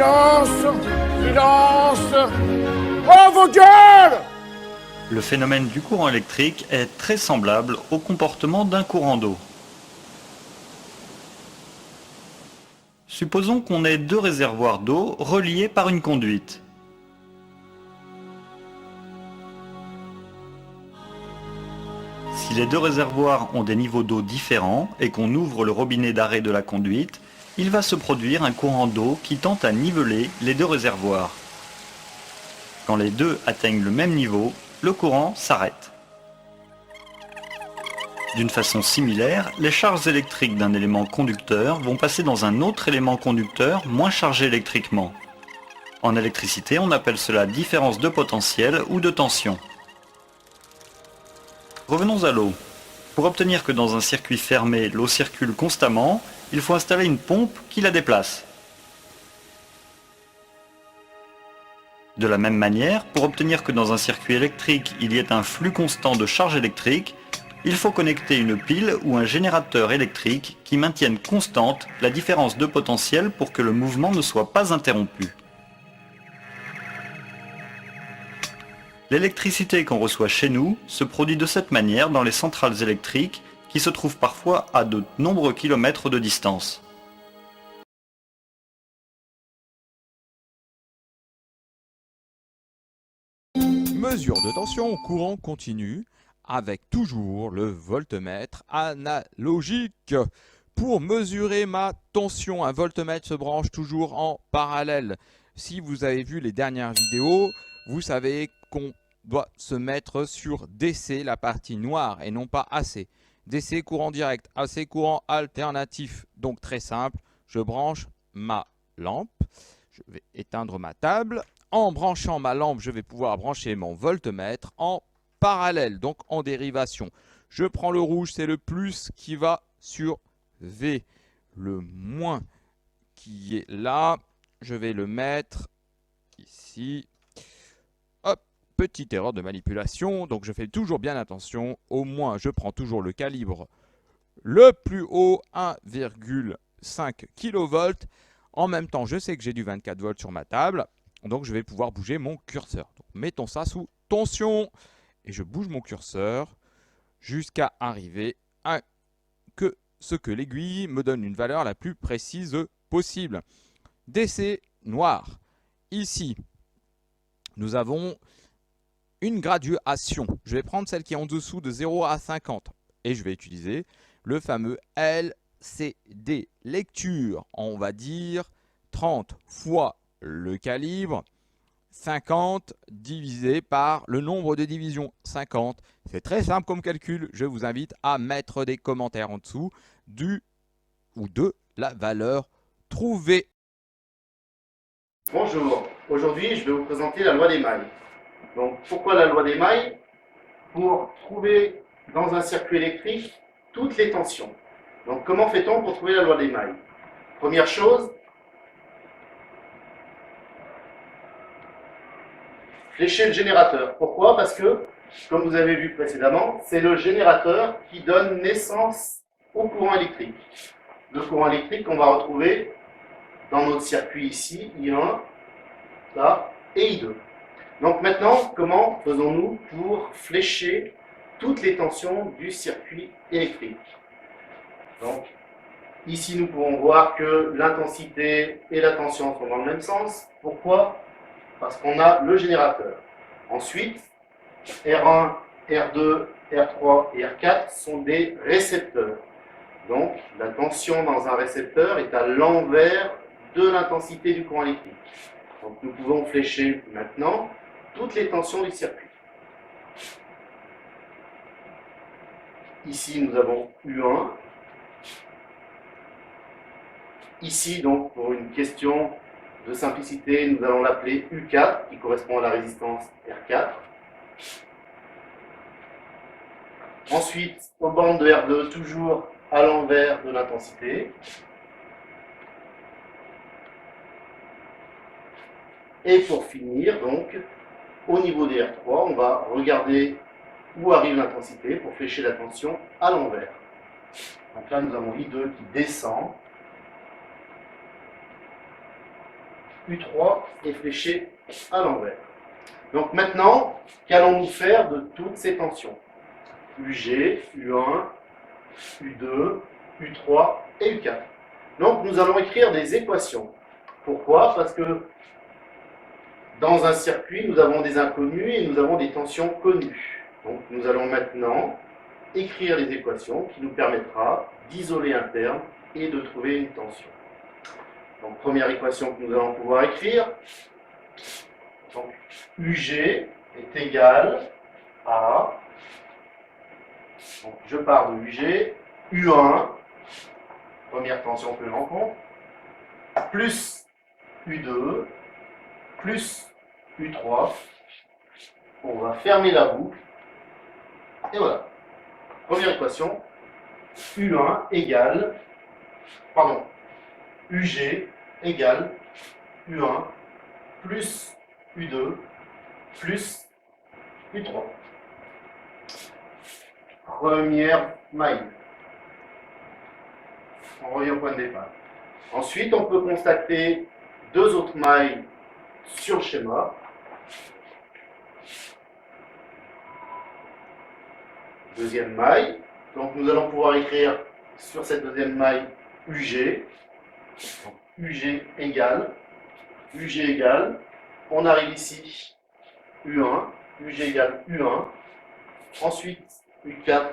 Silence! Silence! Oh, vos gueules! Le phénomène du courant électrique est très semblable au comportement d'un courant d'eau. Supposons qu'on ait deux réservoirs d'eau reliés par une conduite. Si les deux réservoirs ont des niveaux d'eau différents et qu'on ouvre le robinet d'arrêt de la conduite, il va se produire un courant d'eau qui tente à niveler les deux réservoirs. Quand les deux atteignent le même niveau, le courant s'arrête. D'une façon similaire, les charges électriques d'un élément conducteur vont passer dans un autre élément conducteur moins chargé électriquement. En électricité, on appelle cela différence de potentiel ou de tension. Revenons à l'eau. Pour obtenir que dans un circuit fermé, l'eau circule constamment, il faut installer une pompe qui la déplace. De la même manière, pour obtenir que dans un circuit électrique, il y ait un flux constant de charge électrique, il faut connecter une pile ou un générateur électrique qui maintienne constante la différence de potentiel pour que le mouvement ne soit pas interrompu. L'électricité qu'on reçoit chez nous se produit de cette manière dans les centrales électriques qui se trouvent parfois à de nombreux kilomètres de distance. Mesure de tension au courant continu avec toujours le voltmètre analogique. Pour mesurer ma tension, un voltmètre se branche toujours en parallèle. Si vous avez vu les dernières vidéos, vous savez qu'on doit se mettre sur DC, la partie noire, et non pas AC. DC courant direct, AC courant alternatif. Donc très simple, je branche ma lampe, je vais éteindre ma table. En branchant ma lampe, je vais pouvoir brancher mon voltmètre en parallèle, donc en dérivation. Je prends le rouge, c'est le plus qui va sur V. Le moins qui est là, je vais le mettre ici. Hop, petite erreur de manipulation. Donc je fais toujours bien attention. Au moins, je prends toujours le calibre le plus haut, 1,5 kV. En même temps, je sais que j'ai du 24 volts sur ma table. Donc je vais pouvoir bouger mon curseur. Donc, mettons ça sous tension. Et je bouge mon curseur jusqu'à arriver à ce que l'aiguille me donne une valeur la plus précise possible. DC noir. Ici, nous avons une graduation. Je vais prendre celle qui est en dessous de 0 à 50. Et je vais utiliser le fameux LCD. Lecture, on va dire 30 fois le calibre. 50 divisé par le nombre de divisions, 50. C'est très simple comme calcul. Je vous invite à mettre des commentaires en dessous du ou de la valeur trouvée. Bonjour, aujourd'hui je vais vous présenter la loi des mailles. Donc pourquoi la loi des mailles? Pour trouver dans un circuit électrique toutes les tensions. Donc comment fait-on pour trouver la loi des mailles? Première chose, flécher le générateur. Pourquoi? Parce que, comme vous avez vu précédemment, c'est le générateur qui donne naissance au courant électrique. Le courant électrique qu'on va retrouver dans notre circuit ici, I1, là, et I2. Donc maintenant, comment faisons-nous pour flécher toutes les tensions du circuit électrique? Donc, ici nous pouvons voir que l'intensité et la tension sont dans le même sens. Pourquoi? Parce qu'on a le générateur. Ensuite, R1, R2, R3 et R4 sont des récepteurs. Donc, la tension dans un récepteur est à l'envers de l'intensité du courant électrique. Donc, nous pouvons flécher maintenant toutes les tensions du circuit. Ici, nous avons U1. Ici, donc, pour une question de simplicité, nous allons l'appeler U4, qui correspond à la résistance R4. Ensuite, aux bandes de R2, toujours à l'envers de l'intensité. Et pour finir, donc, au niveau des R3, on va regarder où arrive l'intensité pour flécher la tension à l'envers. Donc là, nous avons I2 qui descend. U3 est fléché à l'envers. Donc maintenant, qu'allons-nous faire de toutes ces tensions? UG, U1, U2, U3 et U4. Donc nous allons écrire des équations. Pourquoi? Parce que dans un circuit, nous avons des inconnus et nous avons des tensions connues. Donc nous allons maintenant écrire les équations qui nous permettra d'isoler un terme et de trouver une tension. Donc première équation que nous allons pouvoir écrire, donc UG est égal à, donc je pars de UG, U1, première tension que je rencontre, plus U2, plus U3, on va fermer la boucle, et voilà. Première équation, U1 égale, UG égale U1 plus U2 plus U3. Première maille. On revient au point de départ. Ensuite, on peut constater deux autres mailles sur le schéma. Deuxième maille. Donc nous allons pouvoir écrire sur cette deuxième maille UG. Donc, UG égale. On arrive ici U1. UG égale U1. Ensuite U4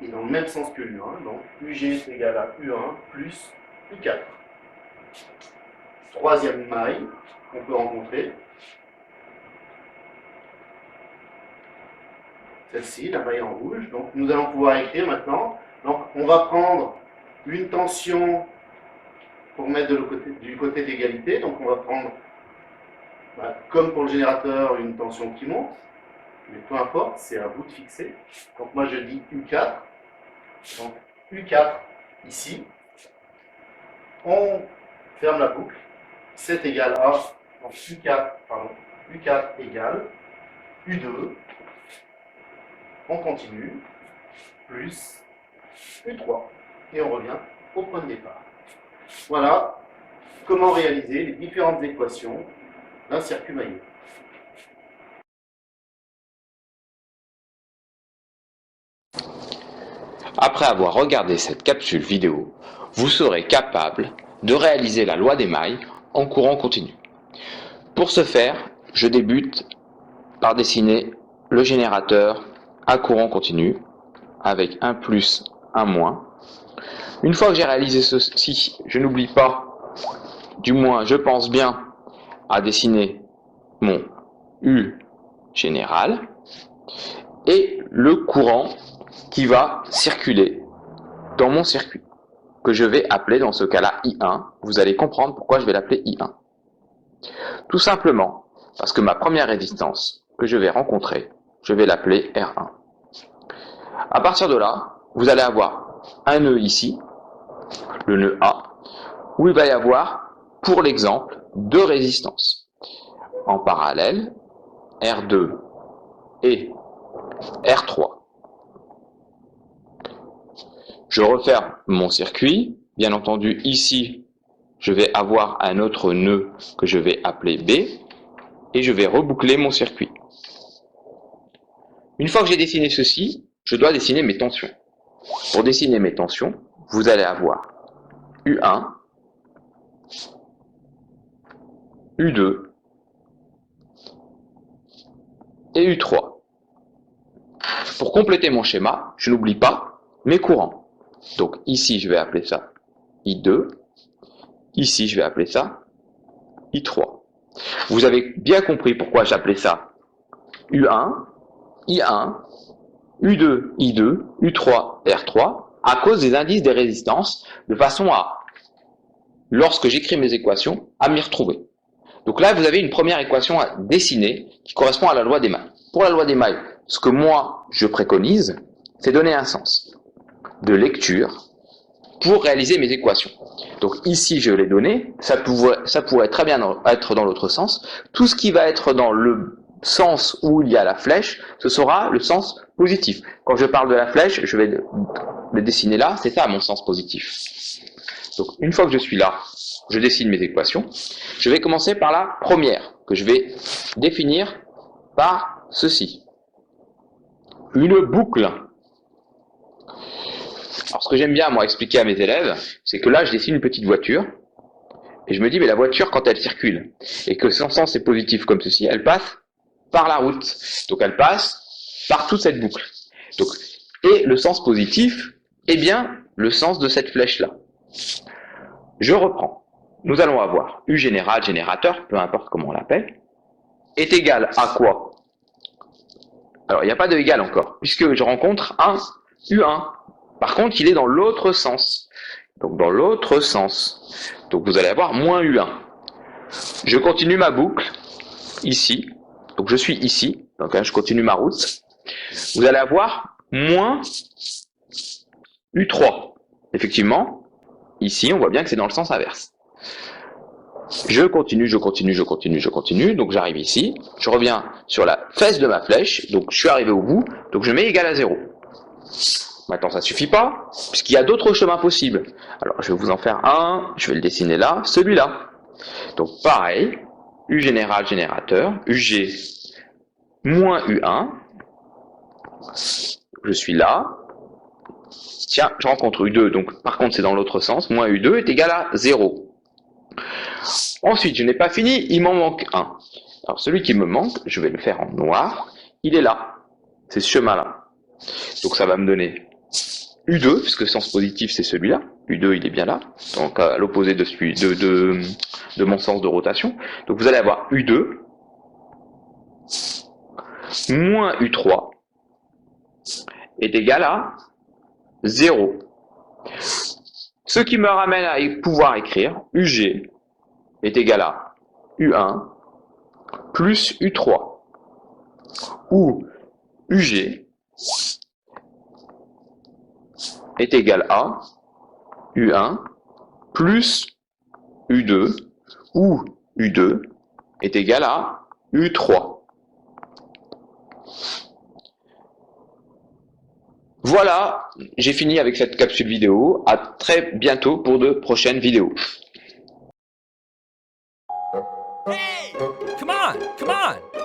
est dans le même sens que U1. Donc UG est égal à U1 plus U4. Troisième maille qu'on peut rencontrer. Celle-ci, la maille en rouge. Donc nous allons pouvoir écrire maintenant. Donc on va prendre une tension pour mettre du côté d'égalité. Donc on va prendre, comme pour le générateur, une tension qui monte. Mais peu importe, c'est à vous de fixer. Donc moi je dis U4. Donc U4 ici. On ferme la boucle. C'est égal à, donc U4 égale U2. On continue, plus U3, et on revient au point de départ. Voilà comment réaliser les différentes équations d'un circuit maillé. Après avoir regardé cette capsule vidéo, vous serez capable de réaliser la loi des mailles en courant continu. Pour ce faire, je débute par dessiner le générateur à courant continu avec un plus, un moins. Une fois que j'ai réalisé ceci, je n'oublie pas, du moins je pense bien, à dessiner mon U général et le courant qui va circuler dans mon circuit, que je vais appeler dans ce cas-là I1. Vous allez comprendre pourquoi je vais l'appeler I1. Tout simplement parce que ma première résistance que je vais rencontrer, je vais l'appeler R1. À partir de là, vous allez avoir un nœud ici, le nœud A, où il va y avoir, pour l'exemple, deux résistances. En parallèle, R2 et R3. Je referme mon circuit. Bien entendu, ici, je vais avoir un autre nœud que je vais appeler B, et je vais reboucler mon circuit. Une fois que j'ai dessiné ceci, je dois dessiner mes tensions. Pour dessiner mes tensions, vous allez avoir U1, U2 et U3. Pour compléter mon schéma, je n'oublie pas mes courants. Donc ici, je vais appeler ça I2. Ici, je vais appeler ça I3. Vous avez bien compris pourquoi j'appelais ça U1, I1, U2, I2, U3, R3, à cause des indices des résistances, de façon à, lorsque j'écris mes équations, à m'y retrouver. Donc là, vous avez une première équation à dessiner qui correspond à la loi des mailles. Pour la loi des mailles, ce que moi, je préconise, c'est donner un sens de lecture pour réaliser mes équations. Donc ici, je l'ai donné, ça pourrait très bien être dans l'autre sens. Tout ce qui va être dans le sens où il y a la flèche, ce sera le sens positif. Quand je parle de la flèche, je vais le dessiner là, c'est ça mon sens positif. Donc une fois que je suis là, je dessine mes équations. Je vais commencer par la première, que je vais définir par ceci. Une boucle. Alors ce que j'aime bien moi expliquer à mes élèves, c'est que là je dessine une petite voiture, et je me dis mais la voiture quand elle circule, et que son sens est positif comme ceci, elle passe par la route. Donc elle passe par toute cette boucle. Donc, et le sens positif est bien le sens de cette flèche-là. Je reprends. Nous allons avoir U général, générateur, peu importe comment on l'appelle, est égal à quoi? Alors, il n'y a pas de égal encore, puisque je rencontre un U1. Par contre, il est dans l'autre sens. Donc, dans l'autre sens. Donc, vous allez avoir moins U1. Je continue ma boucle, ici. Donc, je suis ici. Donc, là, je continue ma route. Vous allez avoir moins U3. Effectivement, ici, on voit bien que c'est dans le sens inverse. Je continue, je continue, je continue, je continue. Donc j'arrive ici, je reviens sur la fesse de ma flèche, donc je suis arrivé au bout, donc je mets égal à 0. Maintenant ça suffit pas, puisqu'il y a d'autres chemins possibles. Alors je vais vous en faire un, je vais le dessiner là, celui-là. Donc pareil, U général, générateur, UG moins U1. Je suis là. Tiens, je rencontre U2, donc par contre c'est dans l'autre sens, moins U2 est égal à 0. Ensuite, je n'ai pas fini, il m'en manque un. Alors celui qui me manque, je vais le faire en noir, il est là, c'est ce chemin-là. Donc ça va me donner U2, puisque le sens positif c'est celui-là, U2 il est bien là, donc à l'opposé de mon sens de rotation. Donc vous allez avoir U2 moins U3 est égal à 0. Ce qui me ramène à pouvoir écrire UG est égal à U1 plus U3, où UG est égal à U1 plus U2, où U2 est égal à U3. Voilà, j'ai fini avec cette capsule vidéo. À très bientôt pour de prochaines vidéos. Hey, come on, come on.